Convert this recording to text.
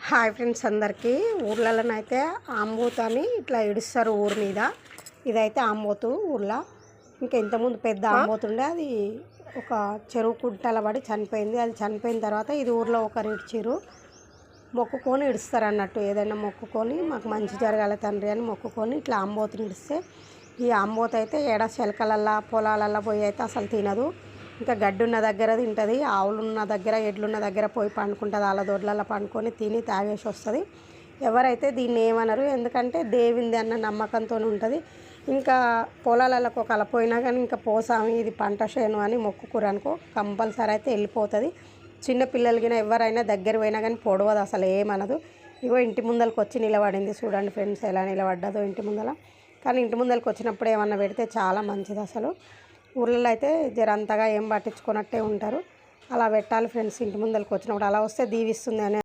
Hi friends అందరికీ ఊర్లలోనైతే ఆంబోతని ఇట్లా ఇడుస్తారు ఊరి మీద. ఇదైతే ఆంబోతు ఊర్లో. ఇంకా ఇంతకుముందు పెద్ద ఆంబోతుండే అది ఒక చెరువు కుంటల పడి చనిపోయింది. అది చనిపోయిన తర్వాత ఇది ఊర్లో ఒకరు ఇడ్చిరు, మొక్కుకొని ఇడుస్తారు అన్నట్టు. ఏదైనా మొక్కుకొని మాకు మంచి జరగాలి తండ్రి అని మొక్కుకొని ఇట్లా ఆంబోతుని ఇడిస్తే ఈ ఆంబోతు అయితే ఏడ చెలకలల్లా పొలాలల్లో పోయి అయితే అసలు తినదు. ఇంకా గడ్డి ఉన్న దగ్గర తింటుంది, ఆవులున్న దగ్గర ఎడ్లున్న దగ్గర పోయి పండుకుంటుంది. వాళ్ళ దొడ్లలో పండుకొని తిని తాగేసి వస్తుంది. ఎవరైతే దీన్ని ఏమనరు, ఎందుకంటే దేవుంది అన్న నమ్మకంతో ఉంటుంది. ఇంకా పొలాలకు ఒకవేళ పోయినా కానీ ఇంకా పోసామి ఇది పంట చేను అని మొక్కుకురనుకో కంపల్సరీ అయితే వెళ్ళిపోతుంది. చిన్నపిల్లలకి ఎవరైనా దగ్గర పోయినా కానీ పొడవదు, అసలు ఏమనదు. ఇగో ఇంటి ముందరికి వచ్చి నిలబడింది, చూడండి ఫ్రెండ్స్ ఎలా నిలబడ్డదో ఇంటి ముందర. కానీ ఇంటి ముందరికి వచ్చినప్పుడు ఏమన్నా పెడితే చాలా మంచిది. అసలు ఊళ్ళలో అయితే జరంతగా ఏం పట్టించుకున్నట్టే ఉంటారు. అలా పెట్టాలి ఫ్రెండ్స్, ఇంటి ముందరికి వచ్చినప్పుడు అలా వస్తే దీవిస్తుంది అని